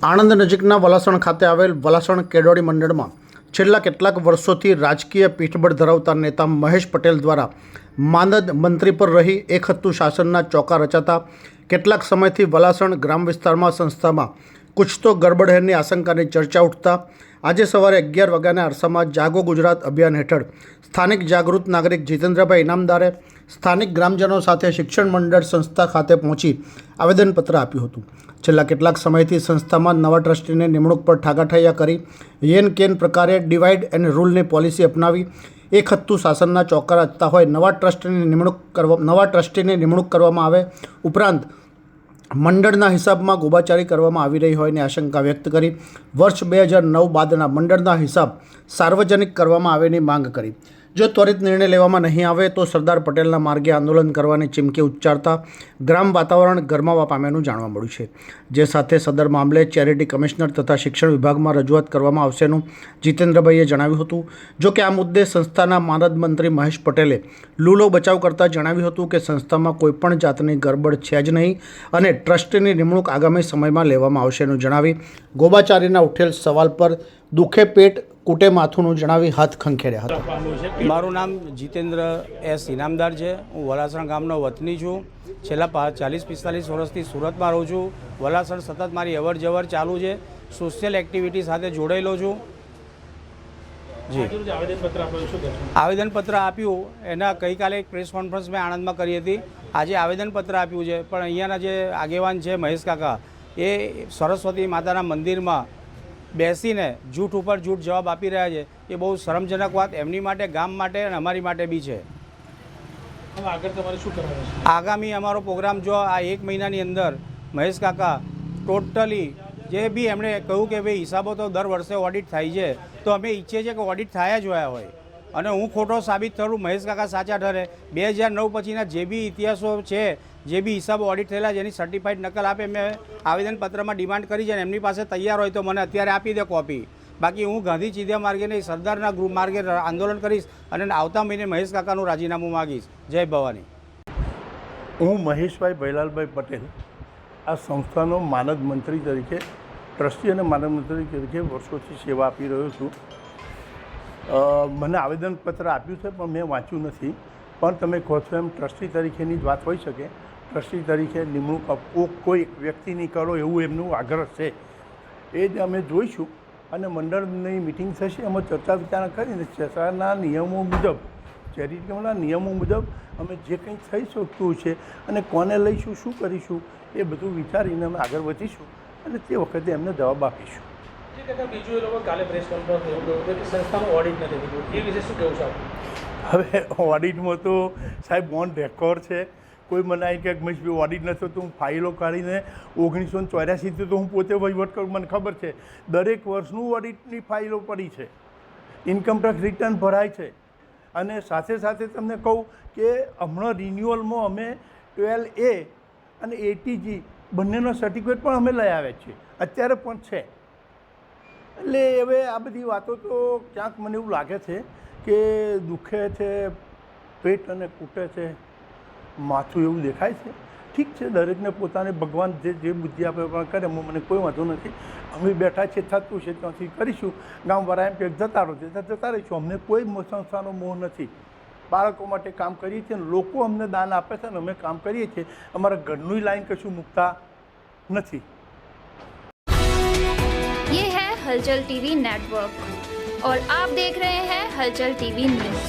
આણંદ નજીકના વલાસણ ખાતે આવેલ વલાસણ કેળવણી મંડળમાં છેલ્લા કેટલાક વર્ષોથી રાજકીય પીઠબળ ધરાવતા નેતા મહેશ પટેલ દ્વારા માનદ મંત્રી પર રહી એકહત્તુ શાસનના ચોકા રચાતા કેટલાક સમયથી વલાસણ ગ્રામ વિસ્તારમાં સંસ્થામાં કુછ તો ગડબડ હૈની આશંકાની ચર્ચા ઉઠતા આજે સવારે 11 વાગ્યાના અરસામાં જાગો ગુજરાત અભિયાન હેઠળ સ્થાનિક જાગૃત નાગરિક જીતેન્દ્રભાઈ ઇનામદારે સ્થાનિક ગ્રામજનો સાથે શિક્ષણ મંડળ સંસ્થા ખાતે પહોંચી આવેદનપત્ર આપ્યું હતું। છેલ્લા કેટલાક સમયથી સંસ્થામાં નવા ટ્રસ્ટીની નિમણૂક પર ઠાગાઠૈયા કરી યેન કેન પ્રકારે ડિવાઇડ એન્ડ રૂલની પોલિસી અપનાવી એકહત્તુ શાસનના ચોકા રચતા હોય નવા ટ્રસ્ટીની નિમણૂક કરવામાં આવે ઉપરાંત મંડળના હિસાબમાં ગોબાચારી કરવામાં આવી રહી હોયની આશંકા વ્યક્ત કરી વર્ષ 2009 બાદના મંડળના હિસાબ સાર્વજનિક કરવામાં આવેની માંગ કરી। જો ત્વરિત નિર્ણય લેવામાં નહીં આવે તો સરદાર પટેલના માર્ગે આંદોલન કરવાની ચીમકી ઉચ્ચારતા ગ્રામ વાતાવરણ ગરમાવા પામ્યાનું જાણવા મળ્યું છે। જે સાથે સદર મામલે ચેરિટી કમિશનર તથા શિક્ષણ વિભાગમાં રજૂઆત કરવામાં આવશેનું જીતેન્દ્રભાઈએ જણાવ્યું હતું। જો કે આ મુદ્દે સંસ્થાના માનદ મંત્રી મહેશ પટેલે લૂલો બચાવ કરતા જણાવ્યું હતું કે સંસ્થામાં કોઈપણ જાતની ગરબડ છે જ નહીં અને ટ્રસ્ટીની નિમણૂક આગામી સમયમાં લેવામાં આવશેનું જણાવી ગોબાચારીના ઉઠેલ સવાલ પર દુઃખે પેટ કૂટે માથુંનું જણાવી હાથ ખંખેર્યા હતા। મારું નામ જીતેન્દ્ર એસ ઇનામદાર છે। હું વલાસણ ગામનો વતની છું। છેલ્લા 40-45 વર્ષથી સુરતમાં રહું છું। વલાસણ સતત મારી અવર જવર ચાલુ છે। સોશિયલ એક્ટિવિટી સાથે જોડાયેલો છું। જી આવેદનપત્ર આપ્યું એના ગઈકાલે એક પ્રેસ કોન્ફરન્સ મેં આણંદમાં કરી હતી। આજે આવેદનપત્ર આપ્યું છે પણ અહીંયાના જે આગેવાન છે મહેશ કાકા એ સરસ્વતી માતાના મંદિરમાં બેસીને જૂઠ ઉપર જૂઠ જવાબ આપી રહ્યા છે। એ બહુ શરમજનક વાત એમની માટે, ગામ માટે અને અમારી માટે બી છે। આગામી અમારો પ્રોગ્રામ જો આ 1 મહિનાની અંદર મહેશ કાકા ટોટલી જે બી એમણે કહ્યું કે ભાઈ હિસાબો તો દર વર્ષે ઓડિટ થાય છે તો અમે ઈચ્છીએ છીએ કે ઓડિટ થયા જ હોયા હોય અને હું ખોટો સાબિત થયું, મહેશ કાકા સાચા ઠરે। 2009 પછીના જે બી ઇતિહાસો છે, જે બી હિસાબો ઓડિટ થયેલા જેની સર્ટિફાઈડ નકલ આપે મેં આવેદનપત્રમાં ડિમાન્ડ કરી છે અને એમની પાસે તૈયાર હોય તો મને અત્યારે આપી દે કોપી। બાકી હું ગાંધી ચીધિયા માર્ગે નહીં, સરદારના ગૃહ માર્ગે આંદોલન કરીશ અને આવતા મહિને મહેશ કાકાનું રાજીનામું માગીશ। જય ભવાની। હું મહેશભાઈ ભૈલાલભાઈ પટેલ આ સંસ્થાનો માનદ મંત્રી તરીકે, ટ્રસ્ટી અને માનદ મંત્રી તરીકે વર્ષોથી સેવા આપી રહ્યો છું। મને આવેદનપત્ર આપ્યું છે પણ મેં વાંચ્યું નથી। પણ તમે કહો છો એમ ટ્રસ્ટી તરીકેની જ વાત હોઈ શકે। ટ્રસ્ટી તરીકે નિમણૂક કોઈ વ્યક્તિની કરો એવું એમનું આગ્રહ છે, એ જ અમે જોઈશું અને મંડળની મિટિંગ થશે એમાં ચર્ચા વિચારણા કરીને શાસનના નિયમો મુજબ, ચેરિટીના નિયમો મુજબ અમે જે કંઈ થઈ શકતું છે અને કોને લઈશું, શું કરીશું એ બધું વિચારીને અમે આગળ વધીશું અને તે વખતે એમને જવાબ આપીશું। બીજું એ લોકો કાલે પ્રેસ કોન્ફરન્સ એવું કહ્યું કે સંસ્થાનું ઓડિટ નથી થયું, એ વિશે શું કહેવું છે? હવે ઓડિટમાં તો સાહેબ ઓન રેકોર્ડ છે। કોઈ મને આવી કે મહેશભાઈ ઓડિટ નથી તો હું ફાઇલો કાઢીને 1984થી તો હું પોતે વહીવટ કરું, મને ખબર છે દરેક વર્ષનું ઓડિટની ફાઇલો પડી છે, ઇન્કમટેક્સ રિટર્ન ભરાય છે। અને સાથે સાથે તમને કહું કે હમણાં રિન્યુઅલમાં અમે 12A અને ATG બંનેનો સર્ટિફિકેટ પણ અમે લઈ આવ્યા છીએ, અત્યારે પણ છે। એટલે હવે આ બધી વાતો તો ક્યાંક મને એવું લાગે છે કે દુખે છે પેટ અને કૂટે છે માથું એવું દેખાય છે। ઠીક છે, દરેકને પોતાને ભગવાન જે બુદ્ધિ આપે પણ કરે, એમાં મને કોઈ વાંધો નથી। અમે બેઠા છે, થતું છે ત્યાંથી કરીશું। ગામવાળા એમ કે જતા રહો, જતા રહીશું। અમને કોઈ સંસ્થાનો મોહ નથી। બાળકો માટે કામ કરીએ છીએ, લોકો અમને દાન આપે છે અને અમે કામ કરીએ છીએ। અમારા ઘરનું લાઈન કશું મૂકતા નથી। ये है हलचल टीवी नेटवर्क और आप देख रहे हैं हलचल टीवी न्यूज।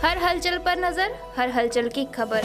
हर हलचल पर नजर, हर हलचल की खबर।